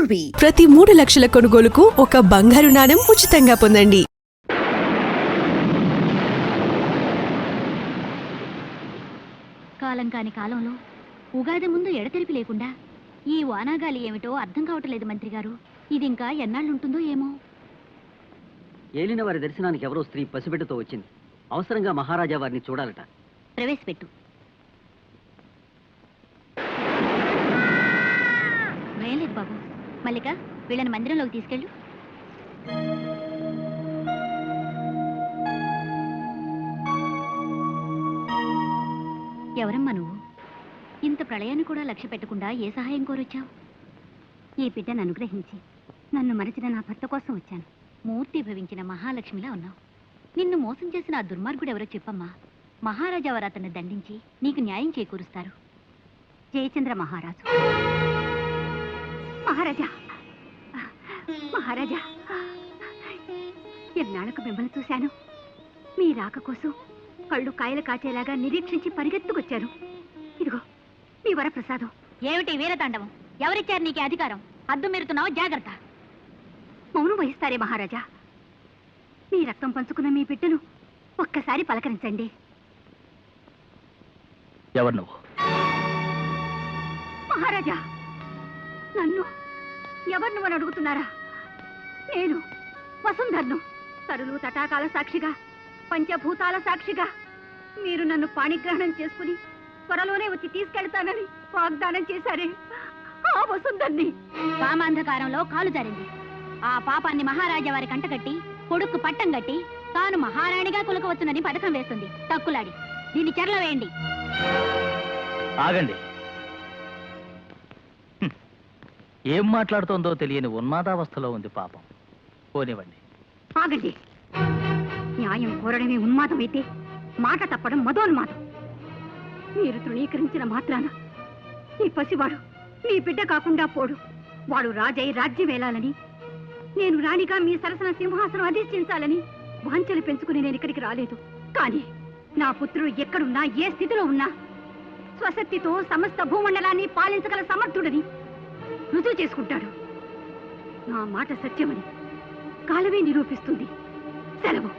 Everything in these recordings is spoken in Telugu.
పూర్వీ ప్రతి 3 లక్షల కొనుగోలుకు ఒక బంగారు నాణెం ఉచితంగా పొందండి. కాలం కాని కాలంలో ఉగాది ముందు ఎడతెరిపి లేకుండా ఈ వానాగాలి ఏమిటో అర్థం కావట్లేదు మంత్రి గారు. ఇది ఇంకా ఎన్నాళ్ళుంటుందో ఏమో. ఏలిన వారి దర్శనానికి ఎవరో స్త్రీ పసిబిడ్డతో వచ్చింది. అవసరంగా మహారాజా వారిని చూడాలట. ప్రవేశపెట్టు. లేదు బాబు. మల్లిక, వీళ్ళని మందిరంలోకి తీసుకెళ్ళు. ఎవరమ్మా నువ్వు? ఇంత ప్రళయాన్ని కూడా లక్ష్య పెట్టకుండా ఏ సహాయం కోరొచ్చావు? ఈ బిడ్డను అనుగ్రహించి నన్ను మరచిన నా భర్త కోసం వచ్చాను. మూర్తి భవించిన మహాలక్ష్మిలా ఉన్నావు. నిన్ను మోసం చేసిన ఆ దుర్మార్గుడు ఎవరో చెప్పమ్మా. మహారాజా వారు అతన్ని దండించి నీకు న్యాయం చేకూరుస్తారు. జయచంద్ర మహారాజు. మహారాజా, మహారాజా, ఎన్నాళ్ళకు మిమ్మల్ని చూశాను. మీ రాక కోసం కళ్ళు కాయలు కాచేలాగా నిరీక్షించి పరిగెత్తుకొచ్చారు. ఇదిగో మీ వరప్రసాదం. ఏమిటి వీరతాండవం? ఎవరిచ్చారు నీకు అధికారం? హద్దు మీరుతున్నావు, జాగ్రత్త. మౌనం వహిస్తారే మహారాజా. మీ రక్తం పంచుకున్న మీ బిడ్డను ఒక్కసారి పలకరించండి. ఎవరు నువ్వు? మహారాజా, నన్ను ఎవరు నువ్వని అడుగుతున్నారా? నేను వసుంధర్ను. తరులు తటాకాల సాక్షిగా, పంచభూతాల సాక్షిగా మీరు నన్ను పాణిగ్రహణం చేసుకుని త్వరలోనే వచ్చి తీసుకెళ్తానని వాగ్దానం చేశారే, ఆ వసుంధర్ని. వామాంధకారంలో కాలు జారింది. ఆ పాపాన్ని మహారాజా వారి కంటగట్టి కొడుకు పట్టం గట్టి తాను మహారాణిగా కులకవచ్చునని పథకం వేస్తుంది. తక్కులాడి దీన్ని చెరల వేయండి. ఆగండి. ఏం మాట్లాడుతోందో తెలియని ఉన్మాదావస్థలో ఉంది పాపం. పోనివ్వండి. ఆగండి. న్యాయం కోరడమే ఉన్మాదమైతే మాట తప్పడం మదోన్మాదం. మీరు తృణీకరించిన మాత్రాన ఈ పసివాడు మీ బిడ్డ కాకుండా పోడు. వాడు రాజై రాజ్యం వేలాలని, నేను రాణిగా మీ సరసన సింహాసనం అధిష్ఠించాలని వాంఛలు పెంచుకుని నేను ఇక్కడికి రాలేదు. కానీ నా పుత్రుడు ఎక్కడున్నా, ఏ స్థితిలో ఉన్నా స్వశక్తితో సమస్త భూమండలాన్ని పాలించగల సమర్థుడని రుజువు చేసుకుంటాడు. నా మాట సత్యమని కాలమే నిరూపిస్తుంది. సెలవు.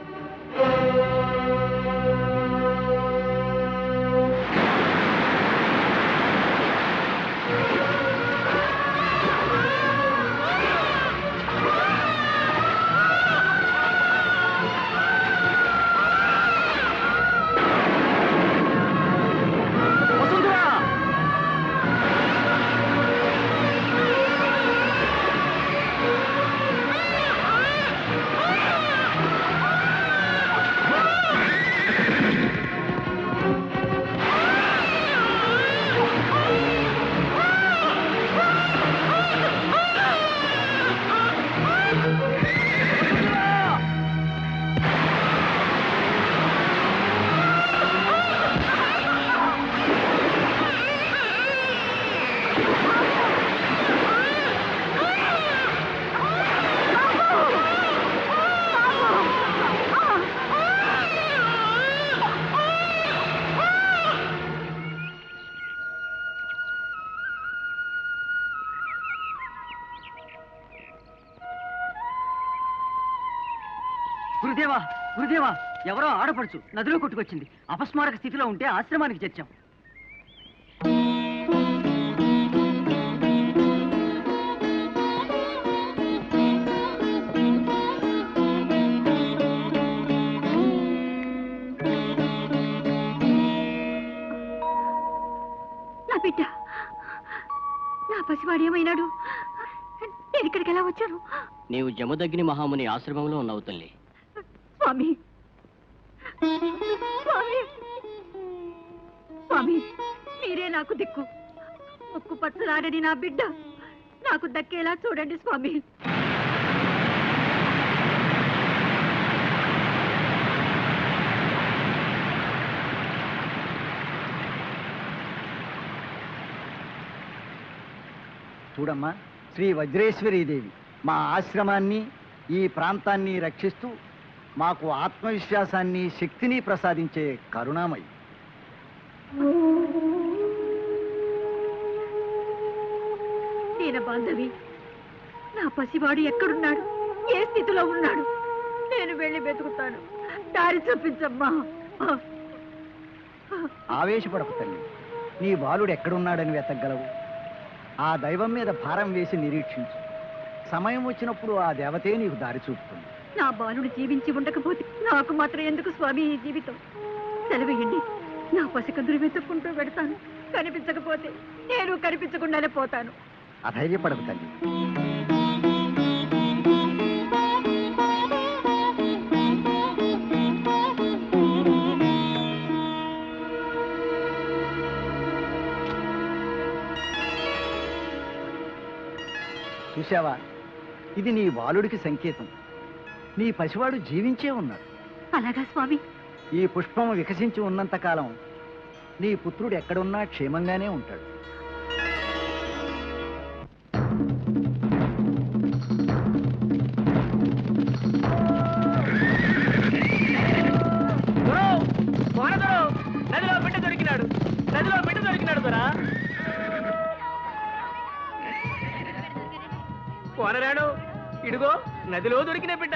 గురుదేవా, గురుదేవా, ఎవరో ఆడపడుచు నదిలో కొట్టుకొచ్చింది. అపస్మారక స్థితిలో ఉంటే ఆశ్రమానికి చేర్చాం. నా బిడ్డ, నా పసివాడు ఏమైనాడు? నేను ఇక్కడికి ఎలా వచ్చాను? నీవు జమదగ్ని మహాముని ఆశ్రమంలో ఉన్నావు తల్లి. స్వామి, స్వామి, స్వామి, మీరే నాకు దిక్కు. ముక్కు పచ్చలారని నా బిడ్డ నాకు దక్కేలా చూడండి స్వామి. చూడమ్మా, శ్రీ వజ్రేశ్వరీదేవి మా ఆశ్రమాన్ని, ఈ ప్రాంతాన్ని రక్షిస్తూ మాకు ఆత్మవిశ్వాసాన్ని, శక్తిని ప్రసాదించే కరుణామయి. దీన బాంధవి, నా పసివాడు ఎక్కడున్నాడు, ఏ స్థితిలో ఉన్నాడు? నేను వెళ్ళి వెతుకుతాను. దారి చూపించమ్మా. ఆవేశపడకు తల్లి. నీ బాలుడు ఎక్కడున్నాడని వెతకగలవు? ఆ దైవం మీద భారం వేసి నిరీక్షించు. సమయం వచ్చినప్పుడు ఆ దేవతే నీకు దారి చూపుతుంది. నా బాలుడు జీవించి ఉండకపోతే నాకు మాత్రం ఎందుకు స్వామి ఈ జీవితం? సెలవేయండి. నా పసికందులు వెతుక్కుంటూ పెడతాను. కనిపించకపోతే నేను కనిపించకుండానే పోతాను. అధైర్యపడకు తల్లి. చూశావా, ఇది నీ బాలుడికి సంకేతం. నీ పసివాడు జీవించే ఉన్నాడు. అలాగా స్వామి? ఈ పుష్పం వికసించి ఉన్నంతకాలం నీ పుత్రుడు ఎక్కడున్నా క్షేమంగానే ఉంటాడు. నదిలో బిడ్డ దొరికినాడు, నదిలో బిడ్డ దొరికినాడు దొరా. కోనరాడు, ఇడుగో నదిలో దొరికిన బిడ్డ.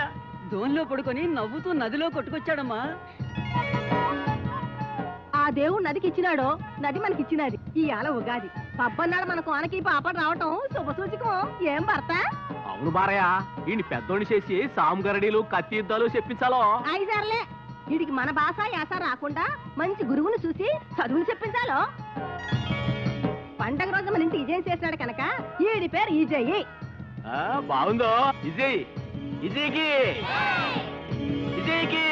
దోన్లో పడుకొని నవ్వుతూ నదిలో కొట్టుకొచ్చాడమ్మా. ఆ దేవుడు నదికి ఇచ్చినాడో, నది మనకి ఇచ్చినది. ఈ ఆల ఉగాది పబ్బన్నాడు మన కోనకి పాప రావటం శుభసూచకం. ఏం భర్త? అవును బారయ్య, ఈయన పెద్దోని చేసి సాముగరడీలు కత్తి యుద్ధాలు చెప్పించాలో. ఐదారులే. వీడికి మన భాష యాస రాకుండా మంచి గురువును చూసి చదువును చెప్పించాలో. పండగ రోజు మన ఇంటి విజయం చేసినాడు కనుక ఈడి పేరు ఈజయ్యి. బాగుందో విజయ్, విజయ్కి విజయ్కి.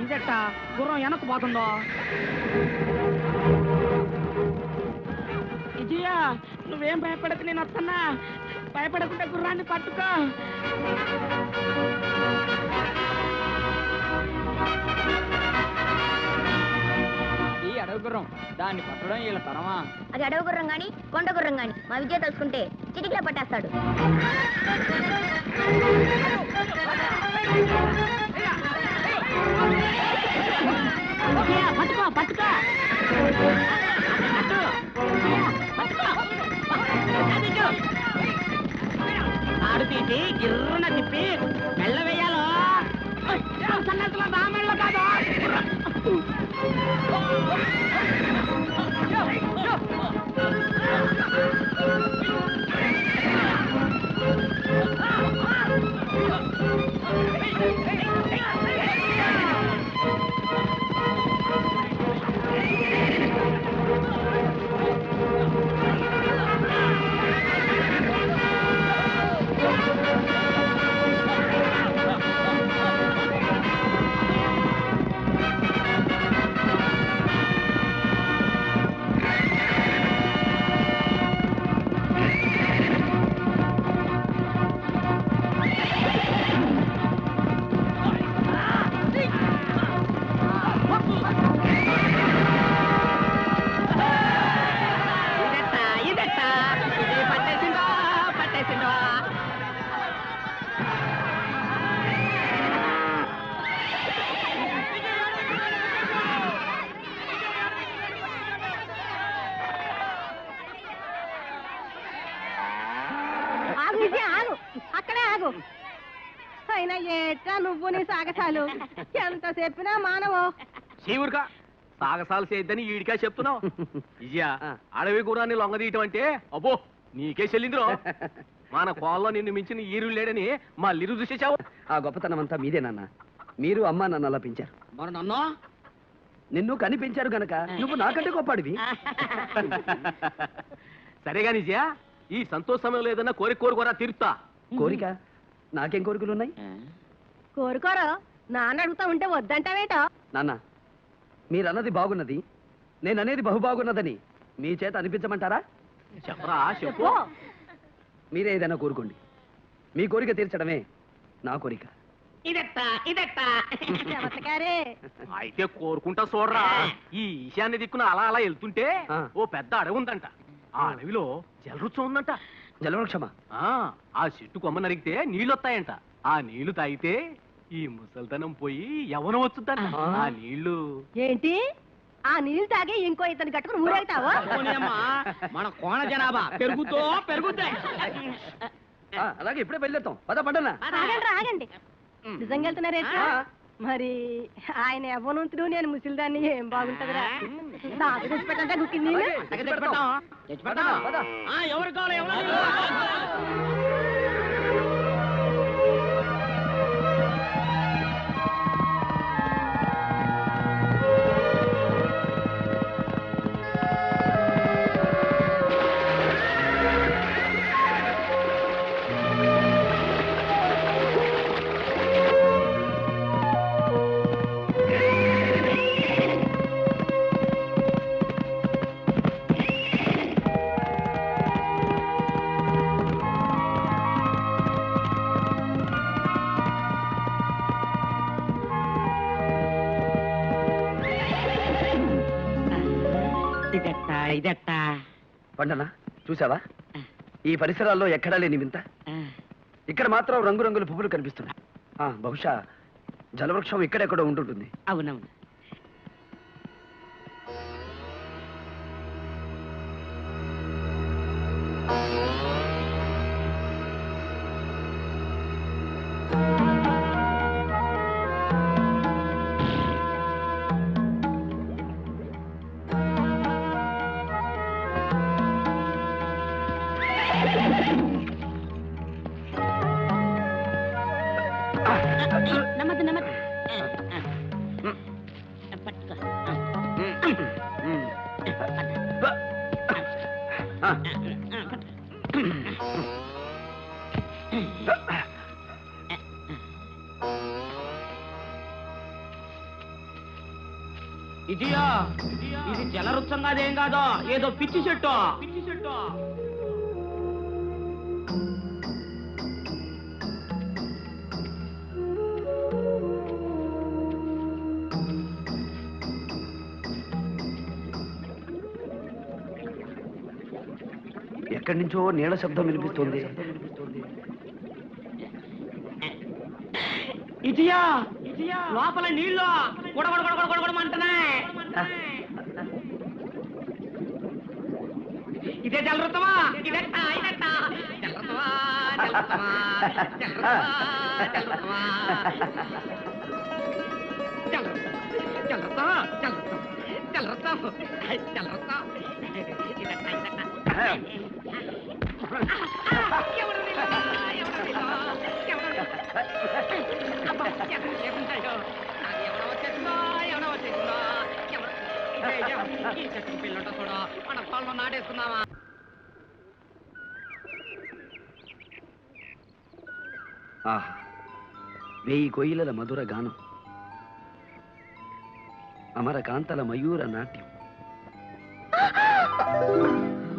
ఇదెట్ట గుర్రం వెనక్కు పోతుందో. విజయ, నువ్వేం భయపడకు, నేను వస్తున్నా. భయపడకుండా గుర్రాన్ని పట్టుకో. ఈ అడవి గుర్రం, దాన్ని పట్టడం వీళ్ళ తరమా? అది అడవి గుర్రం గాని కొండ గుర్రం గాని మా విజయ తలుచుకుంటే చిటికిలా పట్టేస్తాడు. పట్టుకో పట్టుకో. ఆడు తీసి గిర్రున తిప్పి మెల్ల వేయాలో. సన్నట్లో నా మెళ్ళ కాదు. అక్కడే ఆగు. అయినా ఏటా నువ్వు నీ సాగసాలు ఎంత చెప్పినా మానవు. శివురుగా సాగసాలు చేయొద్దని ఈడికా చెప్తున్నావు. విజయ, అడవి గుర్రాన్ని లొంగదీయటం అంటే అబ్బో నీకే చెల్లిందిరో. మన కోళ్ళలో నిన్ను మించిన ఈరు లేడని మా లిరు చూసేసావు. ఆ గొప్పతనం అంతా మీదేనన్న. మీరు అమ్మ నన్ను అలా పెంచారు. మరి నన్ను నిన్ను కనిపించారు గనక నువ్వు నాకంటే గొప్పడివి. సరేగా నిజయ, ఈ సంతోష సమయంలో ఏదన్నా కోరుకోరా తీరుతా. కోరిక? నాకేం కోరికలు ఉన్నాయి? కోరుకోరు. నాన్న అడుగుతా ఉంటే వద్దంటావేటో. నాన్న, మీరన్నది బాగున్నది, నేననేది బహు బాగున్నదని మీ చేత అనిపించమంటారా? చెప్పరా, చెప్పు. మీరే ఏదైనా కోరుకోండి. మీ కోరిక తీర్చడమే నా కోరిక. చమత్కారే. అయితే కోరుకుంటా చూడరా. ఈ ఈశాన్య దిక్కున అలా అలా వెళ్తుంటే ఓ పెద్ద అడవి ఉందంట. ఆ అడవిలో జలరుచ్చం ఉందంట. జలవృక్షమా? ఆ చెట్టు కొమ్మ నరిగితే నీళ్ళొస్తాయంట. ఆ నీళ్లు తాగితే ఈ ముసల్తనం పోయి యవనం వచ్చుద్దంట. ఆ నీళ్లు ఏంటి ఆ నీళ్ళు తాగి ఇంకో ఇతను కట్టుకుని ఊరేగుతావా? మన కోణ జనాభా పెరుగుద్దే. అలాగే ఇప్పుడే బయలుదేరుతాం. పద పండనా. ఆగండి ఆగండి. నిజంగా వెళ్తున్నారేంటి? మరి ఆయన యవ్వనంతుడు నేను ముసిలిదాన్ని ఏం బాగుంటదిరా. తాగు తెచ్చిపెట్టంటే గుక్కింది ఎవరు కావాలి ఇదట్టా పండనా చూసావా? ఈ పరిసరాల్లో ఎక్కడా లేని వింత. ఇక్కడ మాత్రం రంగురంగుల పువ్వులు కనిపిస్తున్నాయి. బహుశా జలవృక్షం ఇక్కడెక్కడో ఉంటుంటుంది. అవునవును. నమ్మద్దు నమ్మద్దు. పట్టుకో. ఇది జలవృక్షం కాదేం కాదో ఏదో పిచ్చి చెట్టు. ఎక్కడి నుంచో నీళ్ళ శబ్దం వినిపిస్తుంది. ఇదియా లోపల నీళ్ళు గొడగొడగొడగొడగొడమంటున్నాయి. ఇదే జలవృత్తమా? ఇదట్టా జలవృత్తమా జలవృత్తమా జలవృత్తమా జలవృత్తమా జలవృత్తం జలవృత్తం ఇదట్టా నాటేసుకుందామా? వేయి కొయ్యల మధుర గానం, అమర కాంతల మయూర నాట్యం,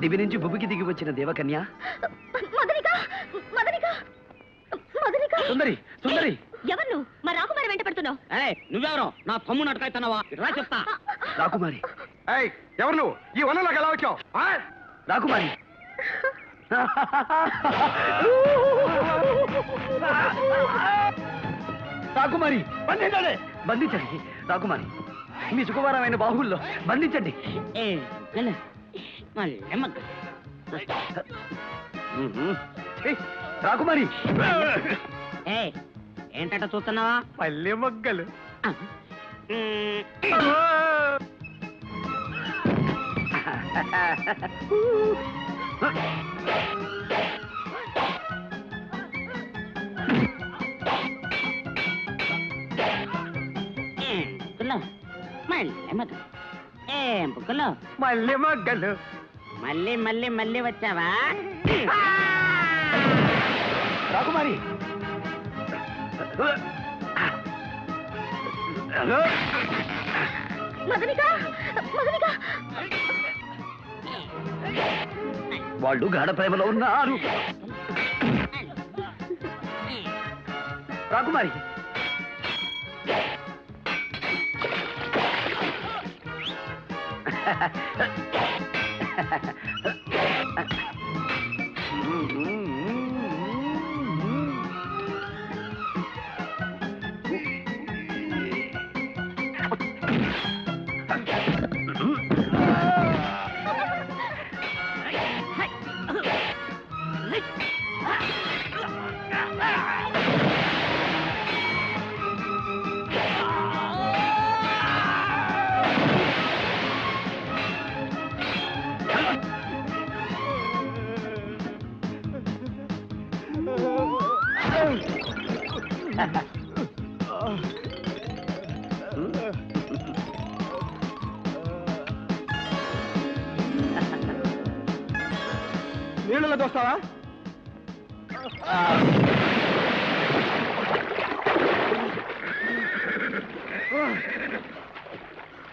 దివి నుంచి భూమికి దిగి వచ్చిన దేవకన్య సుందరి. సుందరి ఎవరు నువ్వు? మా రాకుమారి వెంట పడుతున్నావు? నువ్వెవరో నా తమ్ముడు అటకైతున్నావా? రా చెప్తా. రాకుమారి. ఎవరు నువ్వు? ఈ వనంలోకి ఎలా వచ్చావు? రాకుమారి. రాకుమారి బంధించండి. బంధించండి రాకుమారి. మీ సుకుమారమైన బాహుల్లో బంధించండి. రాకుమారి. ఏంటంట చూస్తున్నావా? పల్లె మొగ్గలు. మళ్ళీ మొగ్గలు. మళ్ళీ మళ్ళీ మళ్ళీ వచ్చావా? రాకుమారి. వాళ్ళు గాఢ ప్రేమలో ఉన్నారు. రాకుమారి. నీళ్ళలో దోస్తావా